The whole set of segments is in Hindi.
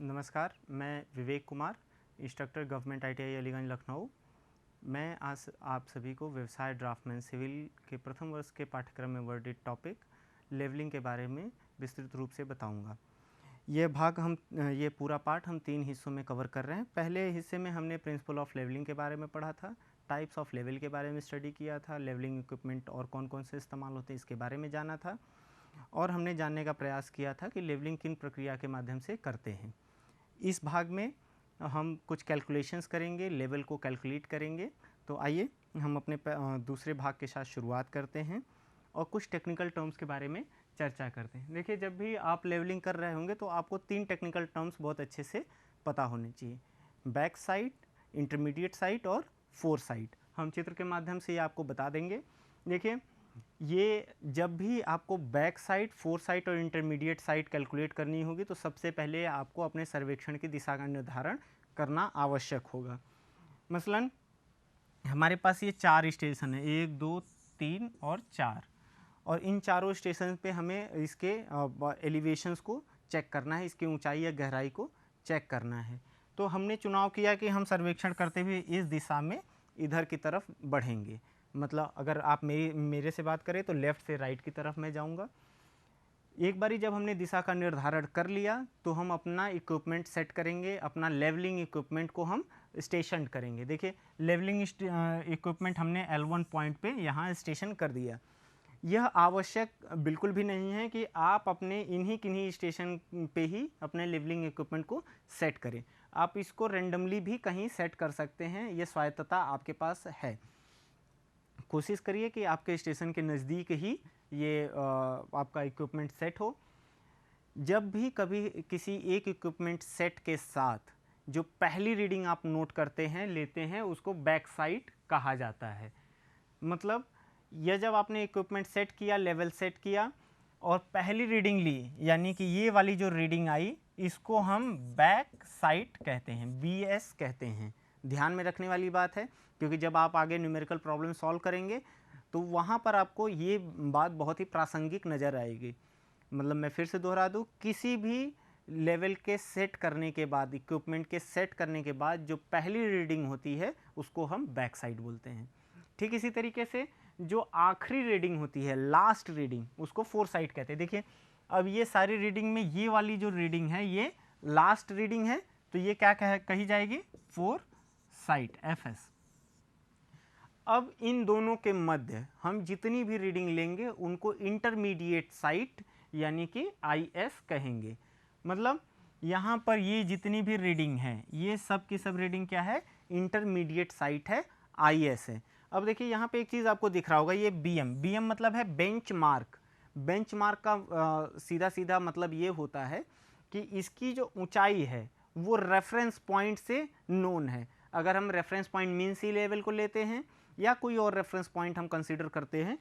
नमस्कार, मैं Vivek Kumar, instructor government ITI Aliganj Lucknow. मैं आज आप सभी को व्यवसाय ड्राफ्टमैन सिविल के प्रथम वर्ष के पाठ्यक्रम में वर्डित टॉपिक लेवलिंग के बारे में विस्तृत रूप से बताऊंगा। ये पूरा पाठ हम 3 हिस्सों में कवर कर रहे हैं। पहले हिस्से में हमने प्रिंसिपल ऑफ लेवलिंग के बारे में पढ़ा था, टाइप्स ऑफ लेवल के बारे में स्टडी किया था, लेवलिंग इक्विपमेंट और कौन कौन से इस्तेमाल होते हैं इसके बारे में जाना था, और हमने जानने का प्रयास किया था कि लेवलिंग किन प्रक्रिया के माध्यम से करते हैं। इस भाग में हम कुछ कैलकुलेशंस करेंगे, लेवल को कैलकुलेट करेंगे। तो आइए हम अपने दूसरे भाग के साथ शुरुआत करते हैं और कुछ टेक्निकल टर्म्स के बारे में चर्चा करते हैं। देखिए, जब भी आप लेवलिंग कर रहे होंगे तो आपको 3 टेक्निकल टर्म्स बहुत अच्छे से पता होने चाहिए: बैक साइड, इंटरमीडिएट साइड और फोर साइड। हम चित्र के माध्यम से ये आपको बता देंगे। देखिए, ये जब भी आपको बैक साइड, फोर साइड और इंटरमीडिएट साइड कैलकुलेट करनी होगी तो सबसे पहले आपको अपने सर्वेक्षण की दिशा का निर्धारण करना आवश्यक होगा। मसलन हमारे पास ये 4 स्टेशन है, 1, 2, 3 और 4, और इन चारों स्टेशन पे हमें इसके एलिवेशंस को चेक करना है, इसकी ऊंचाई या गहराई को चेक करना है। तो हमने चुनाव किया कि हम सर्वेक्षण करते हुए इस दिशा में इधर की तरफ बढ़ेंगे। मतलब अगर आप मेरे से बात करें तो लेफ़्ट से राइट की तरफ मैं जाऊंगा। एक बारी जब हमने दिशा का निर्धारण कर लिया तो हम अपना इक्विपमेंट सेट करेंगे, अपना लेवलिंग इक्विपमेंट को हम स्टेशन करेंगे। देखिए, लेवलिंग इक्विपमेंट हमने L1 पॉइंट पे यहाँ स्टेशन कर दिया। यह आवश्यक बिल्कुल भी नहीं है कि आप अपने इन्हीं किन्हीं स्टेशन पे ही अपने लेवलिंग इक्विपमेंट को सेट करें। आप इसको रेंडमली भी कहीं सेट कर सकते हैं, ये स्वायत्तता आपके पास है। कोशिश करिए कि आपके स्टेशन के नज़दीक ही ये आपका इक्विपमेंट सेट हो। जब भी कभी किसी एक इक्विपमेंट सेट के साथ जो पहली रीडिंग आप नोट करते हैं, लेते हैं, उसको बैक साइड कहा जाता है। मतलब यह जब आपने इक्विपमेंट सेट किया, लेवल सेट किया और पहली रीडिंग ली, यानी कि ये वाली जो रीडिंग आई, इसको हम बैक साइड कहते हैं, BS कहते हैं। ध्यान में रखने वाली बात है, क्योंकि जब आप आगे न्यूमेरिकल प्रॉब्लम सॉल्व करेंगे तो वहाँ पर आपको ये बात बहुत ही प्रासंगिक नज़र आएगी। मतलब मैं फिर से दोहरा दूँ, किसी भी लेवल के सेट करने के बाद, इक्विपमेंट के सेट करने के बाद जो पहली रीडिंग होती है उसको हम बैक साइड बोलते हैं। ठीक इसी तरीके से जो आखिरी रीडिंग होती है, लास्ट रीडिंग, उसको फोर साइड कहते हैं। देखिए, अब ये सारी रीडिंग में ये वाली जो रीडिंग है ये लास्ट रीडिंग है, तो ये क्या कही जाएगी? Four side, FS। अब इन दोनों के मध्य हम जितनी भी रीडिंग लेंगे उनको इंटरमीडिएट साइट यानी कि IS कहेंगे। मतलब यहाँ पर ये जितनी भी रीडिंग है, ये सब की सब रीडिंग क्या है? इंटरमीडिएट साइट है, IS है। अब देखिए, यहाँ पे एक चीज़ आपको दिख रहा होगा, ये BM मतलब है बेंचमार्क। बेंचमार्क का सीधा सीधा मतलब ये होता है कि इसकी जो ऊंचाई है वो रेफरेंस पॉइंट से नोन है। अगर हम रेफरेंस पॉइंट मीन सी लेवल को लेते हैं या कोई और रेफरेंस पॉइंट हम कंसीडर करते हैं,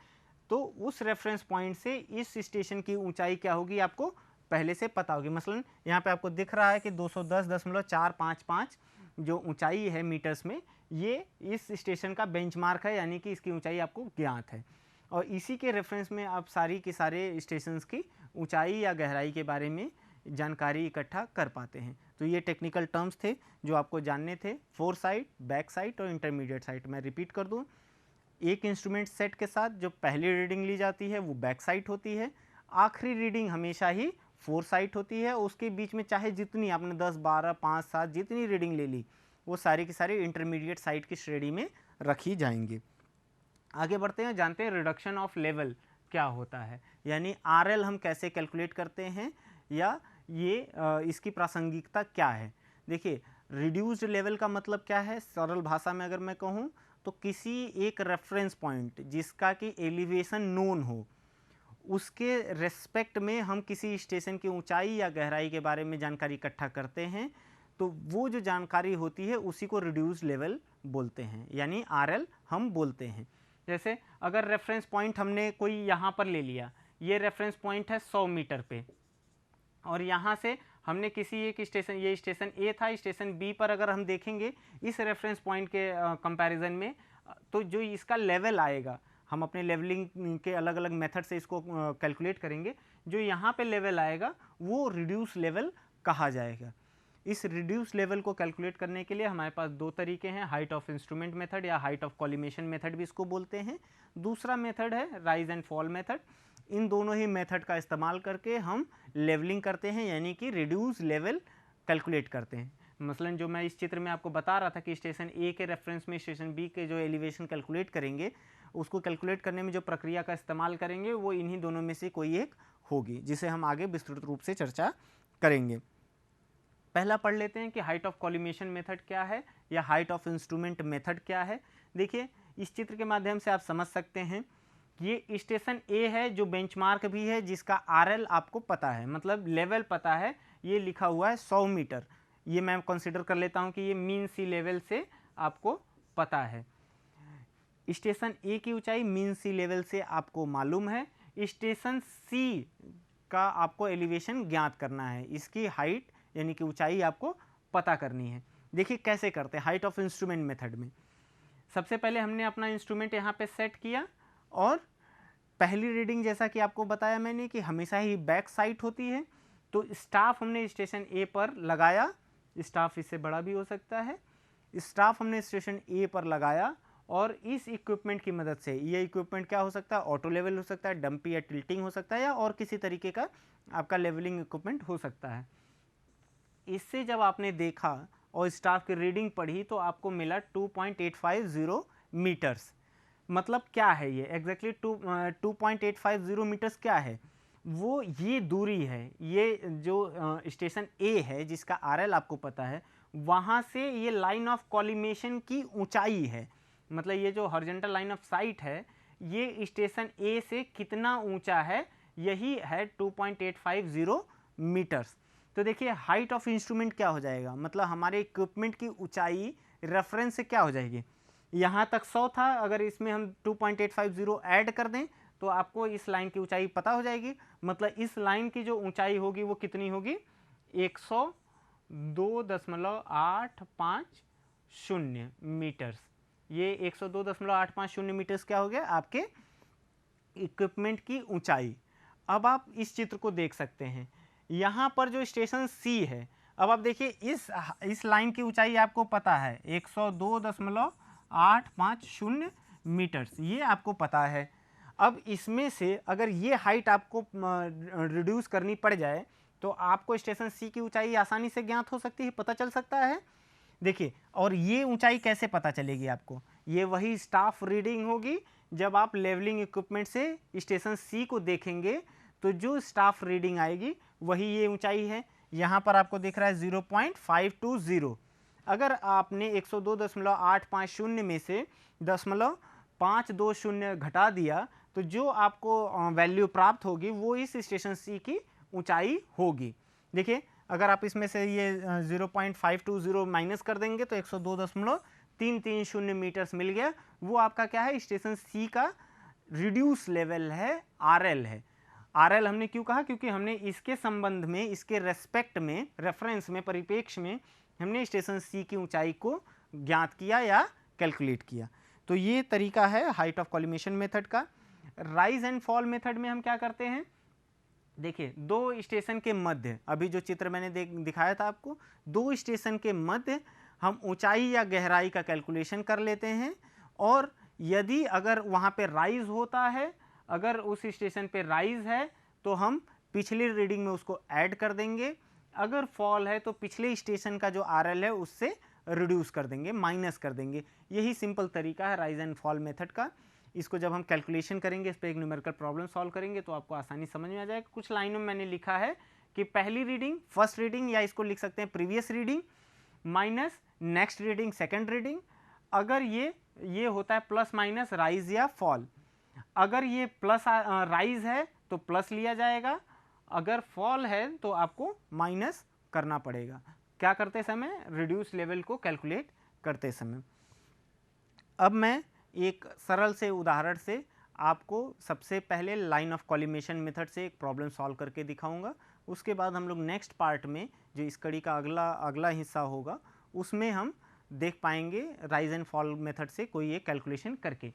तो उस रेफरेंस पॉइंट से इस स्टेशन की ऊंचाई क्या होगी आपको पहले से पता होगी। मसलन यहाँ पे आपको दिख रहा है कि 210.455 जो ऊंचाई है मीटर्स में, ये इस स्टेशन का बेंचमार्क है, यानी कि इसकी ऊंचाई आपको ज्ञात है। और इसी के रेफरेंस में आप सारी की सारे स्टेशंस की ऊंचाई या गहराई के बारे में जानकारी इकट्ठा कर पाते हैं। तो ये टेक्निकल टर्म्स थे जो आपको जानने थे: फोर साइड, बैक साइड और इंटरमीडिएट साइड। मैं रिपीट कर दूं, एक इंस्ट्रूमेंट सेट के साथ जो पहली रीडिंग ली जाती है वो बैक साइड होती है, आखिरी रीडिंग हमेशा ही फोर साइड होती है। उसके बीच में चाहे जितनी आपने 10, 12, 5, 7 जितनी रीडिंग ले ली, वो सारी की सारी इंटरमीडिएट साइड की श्रेणी में रखी जाएंगी। आगे बढ़ते हैं, जानते हैं रिडक्शन ऑफ लेवल क्या होता है, यानी RL हम कैसे कैलकुलेट करते हैं, या ये इसकी प्रासंगिकता क्या है। देखिए, रिड्यूस्ड लेवल का मतलब क्या है? सरल भाषा में अगर मैं कहूँ तो किसी एक रेफरेंस पॉइंट जिसका कि एलिवेशन नोन हो, उसके रेस्पेक्ट में हम किसी स्टेशन की ऊंचाई या गहराई के बारे में जानकारी इकट्ठा करते हैं, तो वो जो जानकारी होती है उसी को रिड्यूस्ड लेवल बोलते हैं, यानी RL हम बोलते हैं। जैसे अगर रेफरेंस पॉइंट हमने कोई यहाँ पर ले लिया, ये रेफरेंस पॉइंट है 100 मीटर पे, और यहाँ से हमने किसी एक स्टेशन, ये स्टेशन A था, स्टेशन B पर अगर हम देखेंगे इस रेफरेंस पॉइंट के कंपैरिजन में, तो जो इसका लेवल आएगा, हम अपने लेवलिंग के अलग अलग मेथड से इसको कैलकुलेट करेंगे, जो यहाँ पे लेवल आएगा वो रिड्यूस लेवल कहा जाएगा। इस रिड्यूस लेवल को कैलकुलेट करने के लिए हमारे पास दो तरीके हैं, हाइट ऑफ इंस्ट्रूमेंट मेथड या हाइट ऑफ कॉलिमेशन मेथड भी इसको बोलते हैं। दूसरा मेथड है राइज एंड फॉल मेथड। इन दोनों ही मेथड का इस्तेमाल करके हम लेवलिंग करते हैं, यानी कि रिड्यूस लेवल कैलकुलेट करते हैं। मसलन जो मैं इस चित्र में आपको बता रहा था कि स्टेशन ए के रेफरेंस में स्टेशन बी के जो एलिवेशन कैलकुलेट करेंगे, उसको कैलकुलेट करने में जो प्रक्रिया का इस्तेमाल करेंगे वो इन्हीं दोनों में से कोई एक होगी, जिसे हम आगे विस्तृत रूप से चर्चा करेंगे। पहला पढ़ लेते हैं कि हाइट ऑफ कॉलिमेशन मेथड क्या है या हाइट ऑफ इंस्ट्रूमेंट मेथड क्या है। देखिए इस चित्र के माध्यम से आप समझ सकते हैं, ये स्टेशन ए है जो बेंचमार्क भी है, जिसका आरएल आपको पता है, मतलब लेवल पता है, ये लिखा हुआ है 100 मीटर। ये मैं कंसिडर कर लेता हूं कि ये मीन सी लेवल से आपको पता है। स्टेशन ए की ऊंचाई मीन सी लेवल से आपको मालूम है। स्टेशन सी का आपको एलिवेशन ज्ञात करना है, इसकी हाइट यानी कि ऊंचाई आपको पता करनी है। देखिए कैसे करते हैं हाइट ऑफ इंस्ट्रूमेंट मेथड में। सबसे पहले हमने अपना इंस्ट्रूमेंट यहाँ पे सेट किया और पहली रीडिंग जैसा कि आपको बताया मैंने कि हमेशा ही बैक साइड होती है, तो स्टाफ हमने स्टेशन ए पर लगाया। स्टाफ इससे बड़ा भी हो सकता है। स्टाफ हमने स्टेशन ए पर लगाया और इस इक्विपमेंट की मदद से, ये इक्विपमेंट क्या हो सकता है, ऑटो लेवल हो सकता है, डंपी या टिल्टिंग हो सकता है, या और किसी तरीके का आपका लेवलिंग इक्विपमेंट हो सकता है। इससे जब आपने देखा और स्टाफ की रीडिंग पढ़ी तो आपको मिला 2.850 मीटर्स। मतलब क्या है ये एग्जैक्टली 2.850 मीटर्स क्या है, वो ये दूरी है, ये जो स्टेशन ए है जिसका आरएल आपको पता है, वहाँ से ये लाइन ऑफ कॉलिमेशन की ऊंचाई है। मतलब ये जो हॉरिजॉन्टल लाइन ऑफ साइट है, ये स्टेशन ए से कितना ऊंचा है, यही है 2.850 मीटर्स। तो देखिए हाइट ऑफ इंस्ट्रूमेंट क्या हो जाएगा, मतलब हमारे इक्विपमेंट की ऊंचाई रेफरेंस से क्या हो जाएगी। यहाँ तक 100 था, अगर इसमें हम 2.850 ऐड कर दें तो आपको इस लाइन की ऊंचाई पता हो जाएगी। मतलब इस लाइन की जो ऊंचाई होगी वो कितनी होगी, 102.850 मीटर्स। ये 102.850 मीटर्स क्या हो गया आपके इक्विपमेंट की ऊंचाई। अब आप इस चित्र को देख सकते हैं, यहाँ पर जो स्टेशन सी है, अब आप देखिए इस लाइन की ऊंचाई आपको पता है 102.850 मीटर्स, ये आपको पता है। अब इसमें से अगर ये हाइट आपको रिड्यूस करनी पड़ जाए तो आपको स्टेशन सी की ऊंचाई आसानी से ज्ञात हो सकती है, पता चल सकता है। देखिए और ये ऊंचाई कैसे पता चलेगी आपको, ये वही स्टाफ रीडिंग होगी। जब आप लेवलिंग इक्विपमेंट से स्टेशन सी को देखेंगे तो जो स्टाफ रीडिंग आएगी वही ये ऊंचाई है। यहाँ पर आपको दिख रहा है 0.520। अगर आपने 102.850 में से 0.520 घटा दिया तो जो आपको वैल्यू प्राप्त होगी वो इस स्टेशन सी की ऊंचाई होगी। देखिए अगर आप इसमें से ये 0.520 माइनस कर देंगे तो 102.330 मीटर्स मिल गया। वो आपका क्या है, स्टेशन सी का रिड्यूस लेवल है, आरएल है। आरएल हमने क्यों कहा, क्योंकि हमने इसके संबंध में, इसके रेस्पेक्ट में, रेफरेंस में, परिप्रेक्ष्य में हमने स्टेशन सी की ऊंचाई को ज्ञात किया या कैलकुलेट किया। तो ये तरीका है हाइट ऑफ कॉलिमेशन मेथड का। राइज एंड फॉल मेथड में हम क्या करते हैं, देखिए दो स्टेशन के मध्य, अभी जो चित्र मैंने दिखाया था आपको, दो स्टेशन के मध्य हम ऊंचाई या गहराई का कैलकुलेशन कर लेते हैं। और यदि अगर वहाँ पे राइज होता है, अगर उस स्टेशन पे राइज है तो हम पिछली रीडिंग में उसको ऐड कर देंगे। अगर फॉल है तो पिछले स्टेशन का जो आरएल है उससे रिड्यूस कर देंगे, माइनस कर देंगे। यही सिंपल तरीका है राइज एंड फॉल मेथड का। इसको जब हम कैलकुलेशन करेंगे, इस पर एक न्यूमेरिकल प्रॉब्लम सॉल्व करेंगे तो आपको आसानी समझ में आ जाएगा। कुछ लाइनों में मैंने लिखा है कि पहली रीडिंग फर्स्ट रीडिंग, या इसको लिख सकते हैं previous reading, minus next reading second reading. अगर ये होता है प्लस माइनस राइज या फॉल। अगर ये प्लस राइज है तो प्लस लिया जाएगा, अगर फॉल है तो आपको माइनस करना पड़ेगा। क्या करते समय, रिड्यूस लेवल को कैलकुलेट करते समय। अब मैं एक सरल से उदाहरण से आपको सबसे पहले लाइन ऑफ कॉलिमेशन मेथड से एक प्रॉब्लम सॉल्व करके दिखाऊंगा। उसके बाद हम लोग नेक्स्ट पार्ट में, जो इस कड़ी का अगला हिस्सा होगा, उसमें हम देख पाएंगे राइज एंड फॉल मेथड से कोई एक कैलकुलेशन करके।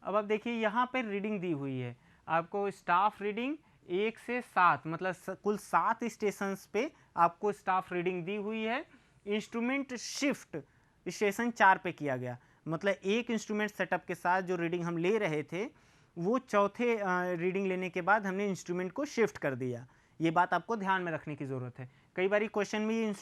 अब आप देखिए यहाँ पे रीडिंग दी हुई है आपको, स्टाफ रीडिंग 1 से 7, मतलब कुल 7 स्टेशंस पे आपको स्टाफ रीडिंग दी हुई है, इंस्ट्रूमेंट शिफ्ट स्टेशन 4 पे किया गया, मतलब एक इंस्ट्रूमेंट सेटअप के साथ जो रीडिंग हम ले रहे थे वो चौथे रीडिंग लेने के बाद हमने इंस्ट्रूमेंट को शिफ्ट कर दिया। ये बात आपको ध्यान में रखने की ज़रूरत है। कई बार क्वेश्चन में ये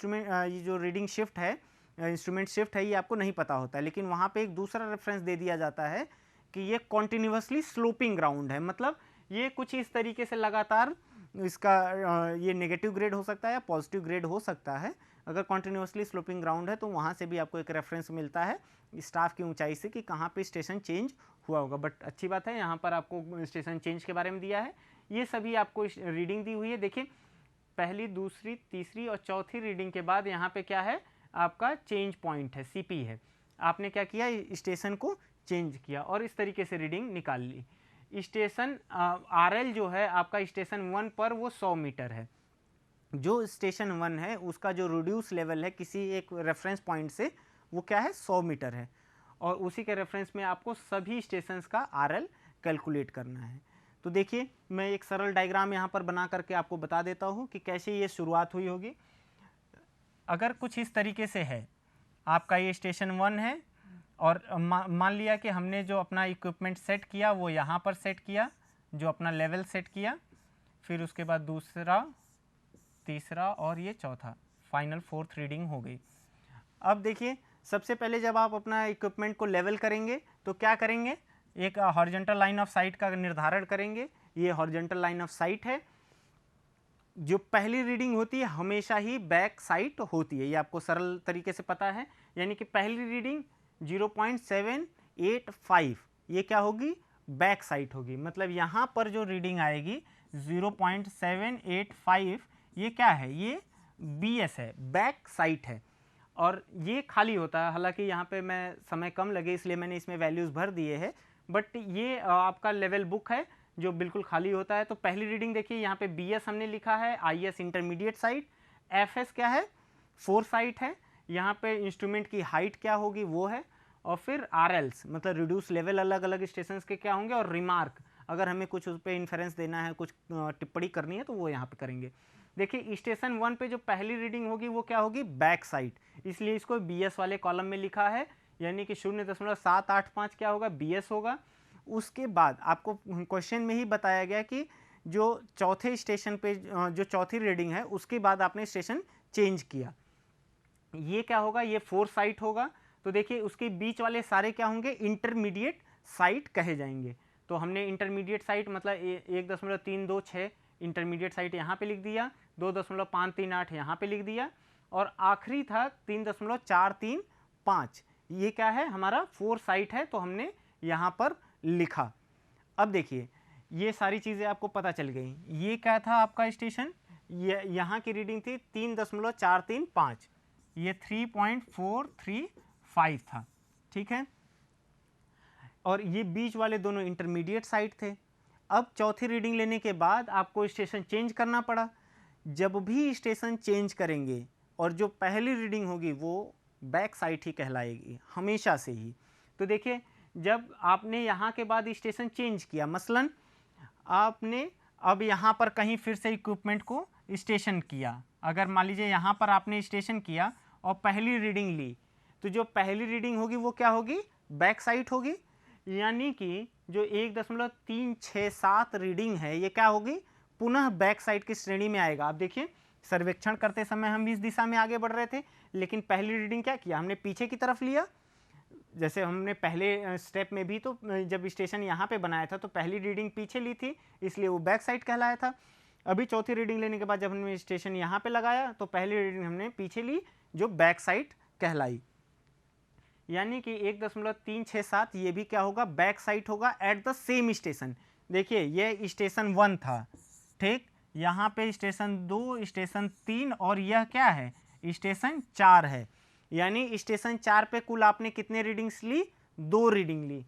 जो रीडिंग शिफ्ट है, इंस्ट्रूमेंट शिफ्ट है, ये आपको नहीं पता होता है, लेकिन वहाँ पे एक दूसरा रेफरेंस दे दिया जाता है कि ये कॉन्टिन्यूसली स्लोपिंग ग्राउंड है, मतलब ये कुछ इस तरीके से लगातार इसका ये नेगेटिव ग्रेड हो सकता है या पॉजिटिव ग्रेड हो सकता है। अगर कॉन्टिन्यूसली स्लोपिंग ग्राउंड है तो वहाँ से भी आपको एक रेफरेंस मिलता है स्टाफ की ऊंचाई से कि कहाँ पे स्टेशन चेंज हुआ होगा। बट अच्छी बात है, यहाँ पर आपको स्टेशन चेंज के बारे में दिया है, ये सभी आपको रीडिंग दी हुई है। देखिए पहली, दूसरी, तीसरी और चौथी रीडिंग के बाद यहाँ पे क्या है, आपका चेंज पॉइंट है, सीपी है। आपने क्या किया, स्टेशन को चेंज किया और इस तरीके से रीडिंग निकाल ली। स्टेशन आरएल जो है आपका स्टेशन 1 पर वो 100 मीटर है। जो स्टेशन 1 है उसका जो रिड्यूस लेवल है किसी एक रेफरेंस पॉइंट से वो क्या है, 100 मीटर है, और उसी के रेफरेंस में आपको सभी स्टेशंस का आरएल कैलकुलेट करना है। तो देखिए मैं एक सरल डायग्राम यहाँ पर बना करके आपको बता देता हूँ कि कैसे ये शुरुआत हुई होगी। अगर कुछ इस तरीके से है, आपका ये स्टेशन 1 है और मान लिया कि हमने जो अपना इक्विपमेंट सेट किया वो यहाँ पर सेट किया, जो अपना लेवल सेट किया, फिर उसके बाद दूसरा, तीसरा और ये चौथा, फाइनल 4th रीडिंग हो गई। अब देखिए सबसे पहले जब आप अपना इक्विपमेंट को लेवल करेंगे तो क्या करेंगे, एक हॉरिजॉन्टल लाइन ऑफ साइट का निर्धारण करेंगे। ये हॉरिजॉन्टल लाइन ऑफ साइट है। जो पहली रीडिंग होती है हमेशा ही बैक साइट होती है, ये आपको सरल तरीके से पता है। यानी कि पहली रीडिंग 0.785 ये क्या होगी, बैक साइट होगी। मतलब यहाँ पर जो रीडिंग आएगी 0.785 ये क्या है, ये BS है, बैक साइट है, और ये खाली होता है। हालांकि यहाँ पे मैं समय कम लगे इसलिए मैंने इसमें वैल्यूज़ भर दिए हैं, बट ये आपका लेवल बुक है जो बिल्कुल खाली होता है। तो पहली रीडिंग देखिए यहाँ पे BS हमने लिखा है, IS इंटरमीडिएट साइट, FS क्या है, 4 साइट है, यहाँ पे इंस्ट्रूमेंट की हाइट क्या होगी वो है, और फिर RLs मतलब रिड्यूस लेवल अलग अलग स्टेशंस के क्या होंगे, और रिमार्क अगर हमें कुछ उस पर इन्फरेंस देना है, कुछ टिप्पणी करनी है तो वो यहाँ पे करेंगे। देखिए स्टेशन 1 पे जो पहली रीडिंग होगी वो क्या होगी, बैक साइड, इसलिए इसको BS वाले कॉलम में लिखा है, यानी कि 0.785 क्या होगा, BS होगा। उसके बाद आपको क्वेश्चन में ही बताया गया कि जो चौथे स्टेशन पे जो चौथी रीडिंग है उसके बाद आपने स्टेशन चेंज किया, ये क्या होगा, ये 4 साइट होगा। तो देखिए उसके बीच वाले सारे क्या होंगे, इंटरमीडिएट साइट कहे जाएंगे। तो हमने इंटरमीडिएट साइट मतलब 1.326 इंटरमीडिएट साइट यहाँ पे लिख दिया, 2.538 यहाँ पे लिख दिया, और आखिरी था 3.435, ये क्या है, हमारा 4 साइट है, तो हमने यहाँ पर लिखा। अब देखिए ये सारी चीज़ें आपको पता चल गई। ये क्या था आपका स्टेशन, यहाँ की रीडिंग थी 3.435, ये 3.435 था, ठीक है, और ये बीच वाले दोनों इंटरमीडिएट साइट थे। अब चौथी रीडिंग लेने के बाद आपको स्टेशन चेंज करना पड़ा। जब भी स्टेशन चेंज करेंगे और जो पहली रीडिंग होगी वो बैक साइट ही कहलाएगी हमेशा से ही। तो देखिए जब आपने यहाँ के बाद स्टेशन चेंज किया, मसलन आपने अब यहाँ पर कहीं फिर से इक्विपमेंट को स्टेशन किया, अगर मान लीजिए यहाँ पर आपने स्टेशन किया और पहली रीडिंग ली, तो जो पहली रीडिंग होगी वो क्या होगी, बैक साइट होगी। यानी कि जो 1.367 रीडिंग है ये क्या होगी, पुनः बैक साइड की श्रेणी में आएगा। आप देखिए सर्वेक्षण करते समय हम इस दिशा में आगे बढ़ रहे थे, लेकिन पहली रीडिंग क्या किया, हमने पीछे की तरफ लिया। जैसे हमने पहले स्टेप में भी तो जब स्टेशन यहाँ पे बनाया था तो पहली रीडिंग पीछे ली थी, इसलिए वो बैक साइड कहलाया था। अभी चौथी रीडिंग लेने के बाद जब हमने स्टेशन यहाँ पे लगाया तो पहली रीडिंग हमने पीछे ली जो बैक साइड कहलाई। यानी कि 1.367 ये भी क्या होगा, बैक साइड होगा एट द सेम स्टेशन। देखिए ये स्टेशन 1 था, ठीक, यहाँ पे स्टेशन 2, स्टेशन 3 और यह क्या है, स्टेशन 4 है। यानी स्टेशन 4 पे कुल आपने कितने रीडिंग्स ली, 2 रीडिंग ली।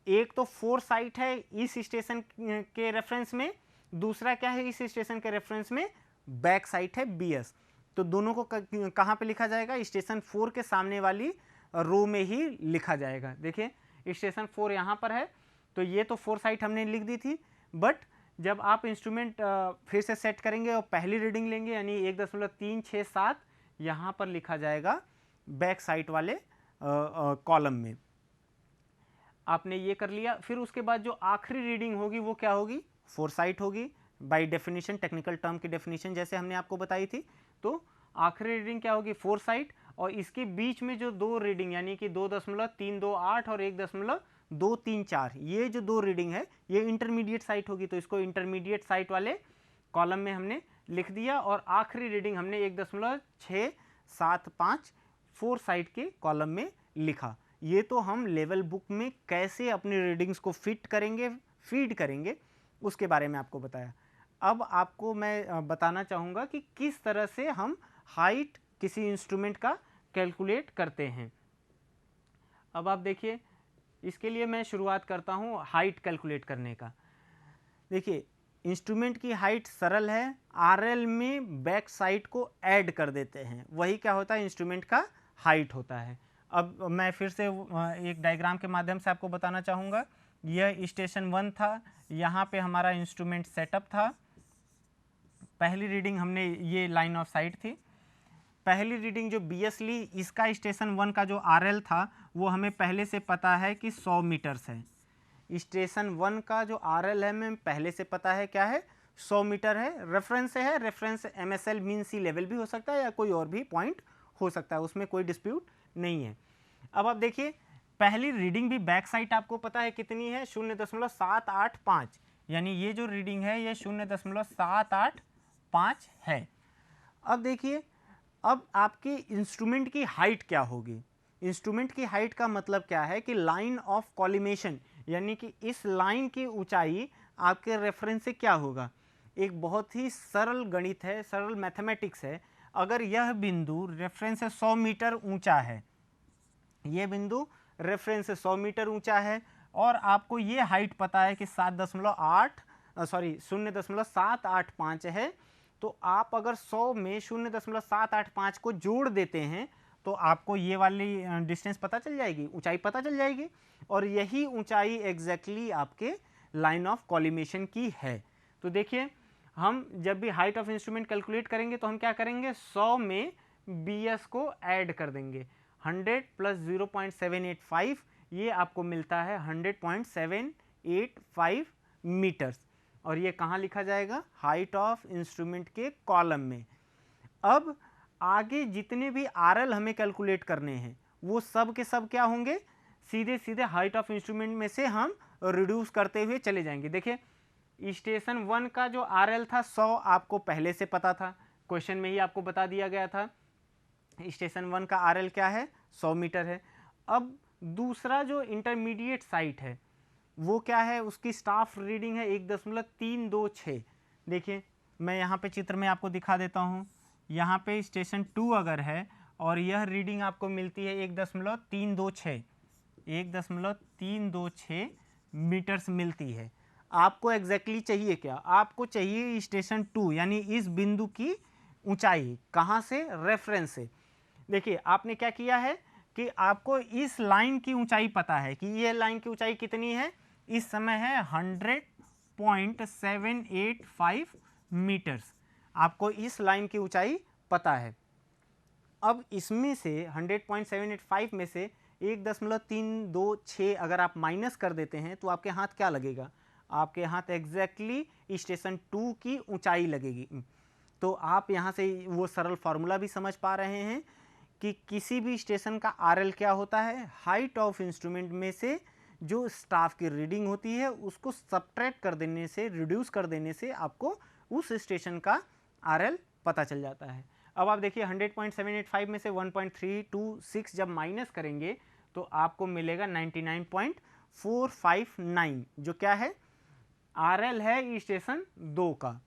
एक तो 4 साइट है इस स्टेशन के रेफरेंस में, दूसरा क्या है इस स्टेशन के रेफरेंस में बैक साइट है BS। तो दोनों को कहाँ पे लिखा जाएगा, स्टेशन 4 के सामने वाली रो में ही लिखा जाएगा। देखिए स्टेशन 4 यहाँ पर है, तो ये तो 4 साइट हमने लिख दी थी, बट जब आप इंस्ट्रूमेंट फिर से सेट करेंगे और पहली रीडिंग लेंगे यानी 1.367 यहाँ पर लिखा जाएगा बैक साइड वाले कॉलम में। आपने ये कर लिया, फिर उसके बाद जो आखिरी रीडिंग होगी वो क्या होगी, फोरसाइट होगी। बाय डेफिनेशन, टेक्निकल टर्म की डेफिनेशन जैसे हमने आपको बताई थी, तो आखिरी रीडिंग क्या होगी, फोरसाइट। और इसके बीच में जो दो रीडिंग यानी कि 2.328 और 1.234, ये जो दो रीडिंग है ये इंटरमीडिएट साइट होगी, तो इसको इंटरमीडिएट साइट वाले कॉलम में हमने लिख दिया। और आखिरी रीडिंग हमने 1.675 फोरसाइट के कॉलम में लिखा। ये तो हम लेवल बुक में कैसे अपनी रीडिंग्स को फिट करेंगे, फीड करेंगे, उसके बारे में आपको बताया। अब आपको मैं बताना चाहूँगा कि किस तरह से हम हाइट किसी इंस्ट्रूमेंट का कैलकुलेट करते हैं। अब आप देखिए, इसके लिए मैं शुरुआत करता हूँ हाइट कैलकुलेट करने का। देखिए, इंस्ट्रूमेंट की हाइट सरल है, आरएल में बैक साइड को ऐड कर देते हैं, वही क्या होता है, इंस्ट्रूमेंट का हाइट होता है। अब मैं फिर से एक डायग्राम के माध्यम से आपको बताना चाहूँगा। यह स्टेशन 1 था, यहाँ पे हमारा इंस्ट्रूमेंट सेटअप था। पहली रीडिंग हमने, ये लाइन ऑफ साइट थी। पहली रीडिंग जो BS ली, इसका स्टेशन 1 का जो RL था वो हमें पहले से पता है कि 100 मीटर्स है। स्टेशन 1 का जो RL है हमें पहले से पता है क्या है, 100 मीटर है। रेफरेंस है, रेफरेंस MSL मीन सी लेवल भी हो सकता है या कोई और भी पॉइंट हो सकता है, उसमें कोई डिस्प्यूट नहीं है। अब आप देखिए, पहली रीडिंग भी बैक साइड आपको पता है कितनी है, 0.785, यानी ये जो रीडिंग है ये 0.785 है। अब देखिए, अब आपके इंस्ट्रूमेंट की हाइट क्या होगी। इंस्ट्रूमेंट की हाइट का मतलब क्या है कि लाइन ऑफ कॉलिमेशन, यानी कि इस लाइन की ऊंचाई आपके रेफरेंस से क्या होगा। एक बहुत ही सरल गणित है, सरल मैथमेटिक्स है। अगर यह बिंदु रेफरेंस से 100 मीटर ऊंचा है, ये बिंदु रेफरेंस से 100 मीटर ऊंचा है, और आपको ये हाइट पता है कि 0.785 है, तो आप अगर 100 में 0.785 को जोड़ देते हैं तो आपको ये वाली डिस्टेंस पता चल जाएगी, ऊंचाई पता चल जाएगी। और यही ऊंचाई एग्जैक्टली आपके लाइन ऑफ कॉलिमेशन की है। तो देखिए, हम जब भी हाइट ऑफ इंस्ट्रूमेंट कैलकुलेट करेंगे तो हम क्या करेंगे, 100 में BS को ऐड कर देंगे। 100 प्लस 0.785, ये आपको मिलता है 100.785 मीटर्स, और ये कहाँ लिखा जाएगा, हाइट ऑफ इंस्ट्रूमेंट के कॉलम में। अब आगे जितने भी RL हमें कैलकुलेट करने हैं वो सब के सब क्या होंगे, सीधे सीधे हाइट ऑफ इंस्ट्रूमेंट में से हम रिड्यूस करते हुए चले जाएंगे। देखिए, स्टेशन 1 का जो RL था 100, आपको पहले से पता था, क्वेश्चन में ही आपको बता दिया गया था। स्टेशन 1 का RL क्या है, 100 मीटर है। अब दूसरा जो इंटरमीडिएट साइट है वो क्या है, उसकी स्टाफ रीडिंग है 1.326। देखिए, मैं यहाँ पे चित्र में आपको दिखा देता हूँ। यहाँ पे स्टेशन 2 अगर है और यह रीडिंग आपको मिलती है 1.326 मीटर्स मिलती है। आपको एग्जैक्टली चाहिए क्या, आपको चाहिए स्टेशन 2 यानी इस बिंदु की ऊंचाई, कहाँ से, रेफरेंस से। देखिए, आपने क्या किया है कि आपको इस लाइन की ऊंचाई पता है कि ये लाइन की ऊंचाई कितनी है, इस समय है 100.785 मीटर्स। आपको इस लाइन की ऊंचाई पता है। अब इसमें से 100.785 में से 1.326 अगर आप माइनस कर देते हैं तो आपके हाथ क्या लगेगा, आपके हाथ एग्जैक्टली स्टेशन 2 की ऊंचाई लगेगी। तो आप यहाँ से वो सरल फॉर्मूला भी समझ पा रहे हैं कि किसी भी स्टेशन का RL क्या होता है, हाइट ऑफ इंस्ट्रूमेंट में से जो स्टाफ की रीडिंग होती है उसको सब्ट्रैक्ट कर देने से, रिड्यूस कर देने से आपको उस स्टेशन का RL पता चल जाता है। अब आप देखिए, 100.785 में से 1.326 जब माइनस करेंगे तो आपको मिलेगा 99.459, जो क्या है, RL है स्टेशन 2 का।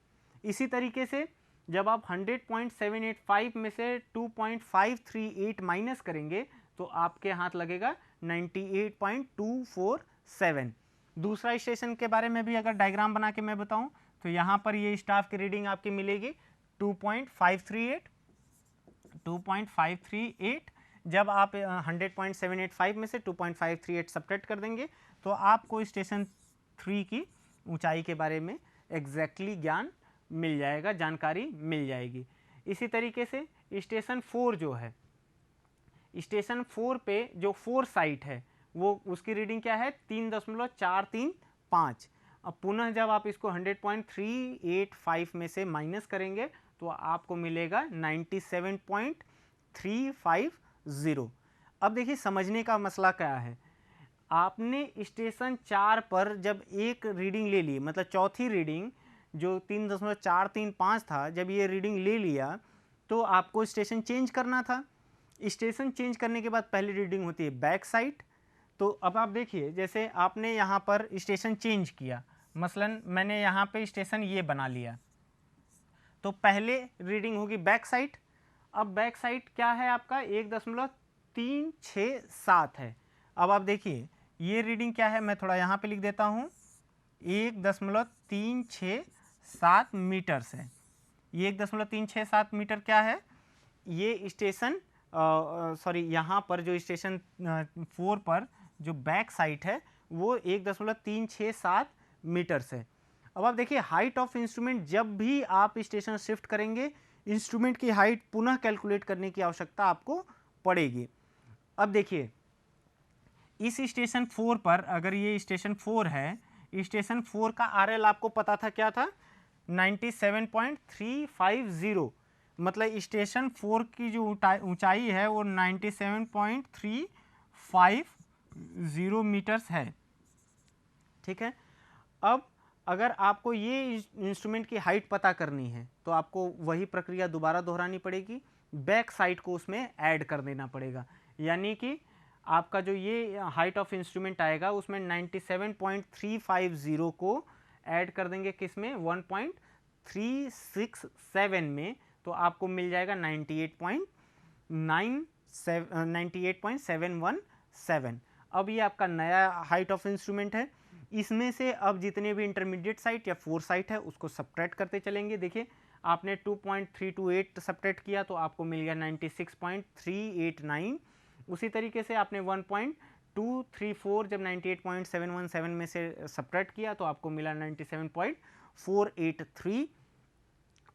इसी तरीके से जब आप 100.785 में से 2.538 माइनस करेंगे तो आपके हाथ लगेगा 98.247। दूसरा स्टेशन के बारे में भी अगर डायग्राम बना के मैं बताऊं तो यहाँ पर ये स्टाफ की रीडिंग आपकी मिलेगी 2.538। जब आप 100.785 में से 2.538 सब्ट्रैक्ट कर देंगे तो आपको स्टेशन 3 की ऊंचाई के बारे में एग्जैक्टली ज्ञान मिल जाएगा, जानकारी मिल जाएगी। इसी तरीके से स्टेशन 4 जो है, स्टेशन 4 पे जो 4 साइट है वो उसकी रीडिंग क्या है 3.435। अब पुनः जब आप इसको 100.385 में से माइनस करेंगे तो आपको मिलेगा 97.350। अब देखिए समझने का मसला क्या है, आपने स्टेशन 4 पर जब एक रीडिंग ले ली, मतलब चौथी रीडिंग जो 3.435 था, जब ये रीडिंग ले लिया तो आपको स्टेशन चेंज करना था। स्टेशन चेंज करने के बाद पहली रीडिंग होती है बैक साइड। तो अब आप देखिए जैसे आपने यहाँ पर स्टेशन चेंज किया, मसलन मैंने यहाँ पे स्टेशन ये बना लिया, तो पहले रीडिंग होगी बैक साइड। अब बैक साइड क्या है आपका 1.367 है। अब आप देखिए ये रीडिंग क्या है, मैं थोड़ा यहाँ पे लिख देता हूँ, 1.367 मीटर्स है। ये 1.367 मीटर क्या है, ये स्टेशन सॉरी यहाँ पर जो स्टेशन 4 पर जो बैक साइट है वो 1.367 मीटर्स है। अब आप देखिए हाइट ऑफ इंस्ट्रूमेंट, जब भी आप स्टेशन शिफ्ट करेंगे इंस्ट्रूमेंट की हाइट पुनः कैलकुलेट करने की आवश्यकता आपको पड़ेगी। अब देखिए इस स्टेशन 4 पर, अगर ये स्टेशन 4 है, स्टेशन 4 का RL आपको पता था क्या था 97.350, मतलब स्टेशन 4 की जो ऊंचाई है वो 97.350 मीटर्स है। ठीक है, अब अगर आपको ये इंस्ट्रूमेंट की हाइट पता करनी है तो आपको वही प्रक्रिया दोबारा दोहरानी पड़ेगी, बैक साइड को उसमें ऐड कर देना पड़ेगा, यानी कि आपका जो ये हाइट ऑफ इंस्ट्रूमेंट आएगा उसमें 97.350 को ऐड कर देंगे किस में 1.367 में, तो आपको मिल जाएगा 98.717। अब ये आपका नया हाइट ऑफ इंस्ट्रूमेंट है। इसमें से अब जितने भी इंटरमीडिएट साइट या 4 साइट है उसको सब्ट्रैक्ट करते चलेंगे। देखिए आपने 2.328 सब्ट्रैक्ट किया तो आपको मिल गया 96.389। उसी तरीके से आपने 1.234 जब 98.717 में से सब्ट्रैक्ट किया तो आपको मिला 97.483।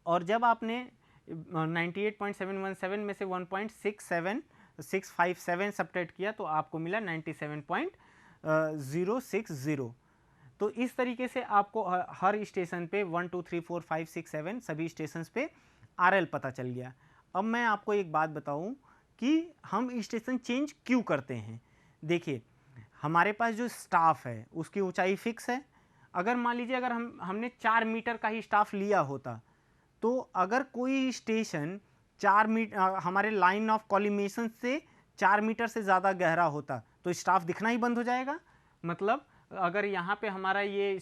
और जब आपने 98.717 में से 1.657 सब्ट्रैक्ट किया तो आपको मिला 97.060। तो इस तरीके से आपको हर स्टेशन पे 1 2 3 4 5 6 7 सभी स्टेशन पे RL पता चल गया। अब मैं आपको एक बात बताऊं कि हम स्टेशन चेंज क्यों करते हैं। देखिए हमारे पास जो स्टाफ है उसकी ऊंचाई फिक्स है। अगर मान लीजिए अगर हमने 4 मीटर का ही स्टाफ लिया होता तो अगर कोई स्टेशन 4 मीटर हमारे लाइन ऑफ कॉलिमेशन से 4 मीटर से ज़्यादा गहरा होता तो स्टाफ दिखना ही बंद हो जाएगा। मतलब अगर यहाँ पे हमारा ये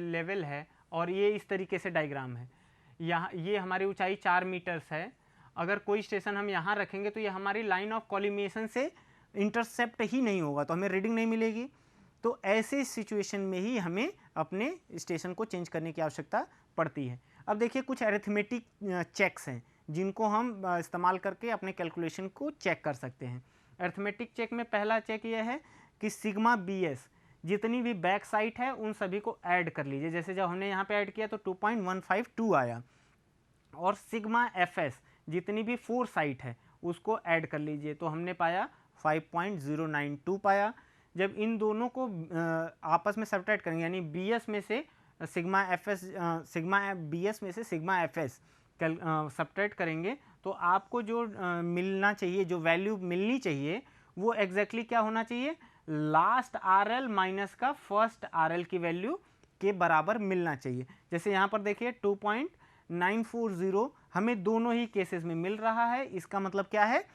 लेवल है और ये इस तरीके से डायग्राम है, यहाँ ये हमारी ऊंचाई 4 मीटर्स है, अगर कोई स्टेशन हम यहाँ रखेंगे तो ये हमारी लाइन ऑफ कॉलिमेशन से इंटरसेप्ट ही नहीं होगा, तो हमें रीडिंग नहीं मिलेगी। तो ऐसे सिचुएशन में ही हमें अपने स्टेशन को चेंज करने की आवश्यकता पड़ती है। अब देखिए कुछ अरिथमेटिक चेक्स हैं जिनको हम इस्तेमाल करके अपने कैलकुलेशन को चेक कर सकते हैं। अरिथमेटिक चेक में पहला चेक ये है कि सिग्मा BS जितनी भी बैक साइट है उन सभी को ऐड कर लीजिए। जैसे जब हमने यहाँ पे ऐड किया तो 2.152 आया, और सिग्मा FS जितनी भी 4 साइट है उसको ऐड कर लीजिए तो हमने पाया 5.092 पाया। जब इन दोनों को आपस में सब्ट्रैक्ट करेंगे यानी BS में से सिग्मा BS में से सिग्मा FS सब्ट्रैक्ट करेंगे तो आपको जो मिलना चाहिए, जो वैल्यू मिलनी चाहिए वो एग्जैक्टली क्या होना चाहिए, लास्ट RL माइनस का फर्स्ट RL की वैल्यू के बराबर मिलना चाहिए। जैसे यहाँ पर देखिए 2.940 हमें दोनों ही केसेस में मिल रहा है। इसका मतलब क्या है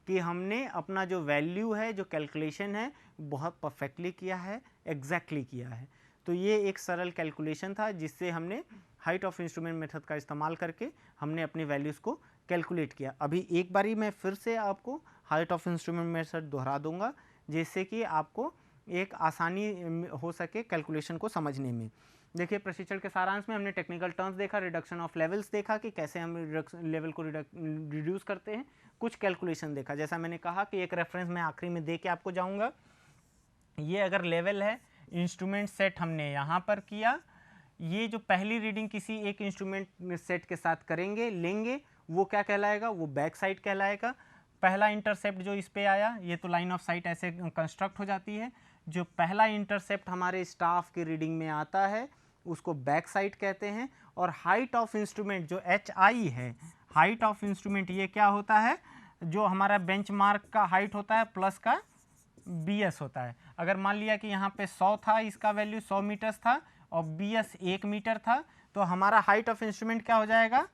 कि हमने अपना जो वैल्यू है, जो कैलकुलेशन है, बहुत परफेक्टली किया है, एग्जैक्टली किया है। तो ये एक सरल कैलकुलेशन था जिससे हमने हाइट ऑफ इंस्ट्रूमेंट मेथड का इस्तेमाल करके हमने अपनी वैल्यूज़ को कैलकुलेट किया। अभी एक बारी मैं फिर से आपको हाइट ऑफ इंस्ट्रूमेंट मेथड दोहरा दूंगा जिससे कि आपको एक आसानी हो सके कैलकुलेशन को समझने में। देखिए प्रशिक्षण के सारांश में हमने टेक्निकल टर्म्स देखा, रिडक्शन ऑफ लेवल्स देखा कि कैसे हम लेवल को रिड्यूस करते हैं, कुछ कैलकुलेशन देखा। जैसा मैंने कहा कि एक रेफरेंस मैं आखिरी में दे के आपको जाऊंगा। ये अगर लेवल है, इंस्ट्रूमेंट सेट हमने यहाँ पर किया, ये जो पहली रीडिंग किसी एक इंस्ट्रूमेंट सेट के साथ करेंगे लेंगे वो क्या कहलाएगा, वो बैक साइड कहलाएगा। पहला इंटरसेप्ट जो इस पे आया, ये तो लाइन ऑफ साइट ऐसे कंस्ट्रक्ट हो जाती है। जो पहला इंटरसेप्ट हमारे स्टाफ की रीडिंग में आता है उसको बैक साइड कहते हैं। और हाइट ऑफ इंस्ट्रूमेंट जो HI है, हाइट ऑफ इंस्ट्रूमेंट ये क्या होता है, जो हमारा बेंचमार्क का हाइट होता है प्लस का BS होता है। अगर मान लिया कि यहाँ पे 100 था, इसका वैल्यू 100 मीटर्स था और BS 1 मीटर था, तो हमारा हाइट ऑफ इंस्ट्रूमेंट क्या हो जाएगा,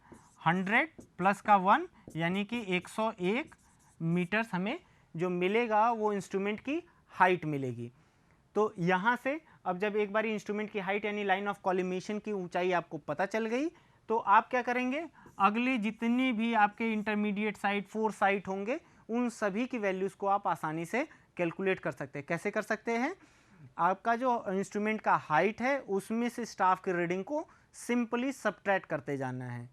100 प्लस का 1 यानी कि 101 मीटर्स हमें जो मिलेगा वो इंस्ट्रूमेंट की हाइट मिलेगी। तो यहाँ से अब जब एक बार इंस्ट्रूमेंट की हाइट यानी लाइन ऑफ कॉलिमेशन की ऊंचाई आपको पता चल गई, तो आप क्या करेंगे, अगली जितनी भी आपके इंटरमीडिएट साइट, फोर साइट होंगे, उन सभी की वैल्यूज़ को आप आसानी से कैलकुलेट कर सकते हैं। कैसे कर सकते हैं, आपका जो इंस्ट्रूमेंट का हाइट है उसमें से स्टाफ की रीडिंग को सिंपली सबट्रैक्ट करते जाना है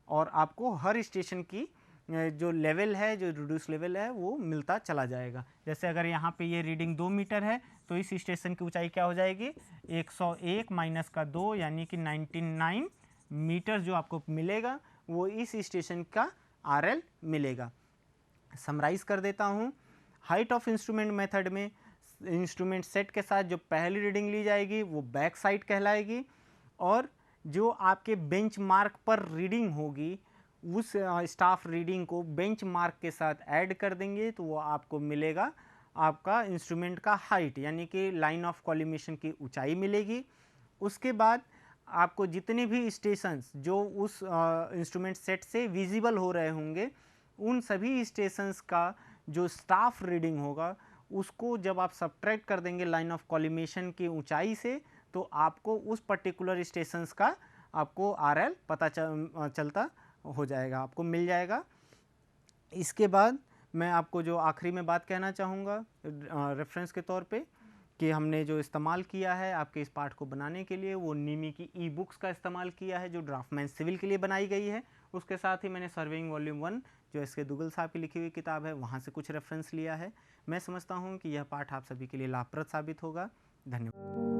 और आपको हर स्टेशन की जो लेवल है, जो रिड्यूस लेवल है, वो मिलता चला जाएगा। जैसे अगर यहाँ पे ये रीडिंग 2 मीटर है तो इस स्टेशन की ऊंचाई क्या हो जाएगी, 101 माइनस का 2 यानी कि 99 मीटर जो आपको मिलेगा वो इस स्टेशन का RL मिलेगा। समराइज कर देता हूँ, हाइट ऑफ इंस्ट्रूमेंट मेथड में इंस्ट्रूमेंट सेट के साथ जो पहली रीडिंग ली जाएगी वो बैक साइड कहलाएगी और जो आपके बेंच मार्क पर रीडिंग होगी उस स्टाफ रीडिंग को बेंच मार्क के साथ ऐड कर देंगे तो वो आपको मिलेगा आपका इंस्ट्रूमेंट का हाइट यानी कि लाइन ऑफ कॉलिमेशन की ऊंचाई मिलेगी। उसके बाद आपको जितने भी स्टेशंस जो उस इंस्ट्रूमेंट सेट से विजिबल हो रहे होंगे उन सभी स्टेशंस का जो स्टाफ रीडिंग होगा उसको जब आप सब्ट्रैक्ट कर देंगे लाइन ऑफ कॉलिमेशन की ऊंचाई से तो आपको उस पर्टिकुलर स्टेशंस का आपको RL पता चलता हो जाएगा, आपको मिल जाएगा। इसके बाद मैं आपको जो आखिरी में बात कहना चाहूँगा रेफरेंस के तौर पे कि हमने जो इस्तेमाल किया है आपके इस पाठ को बनाने के लिए वो नीमी की ई-बुक्स का इस्तेमाल किया है जो ड्राफ्टमैन सिविल के लिए बनाई गई है। उसके साथ ही मैंने सर्विंग वॉल्यूम 1 जो SK दुग्गल साहब की लिखी हुई किताब है वहाँ से कुछ रेफरेंस लिया है। मैं समझता हूँ कि यह पाठ आप सभी के लिए लाभप्रद साबित होगा। धन्यवाद।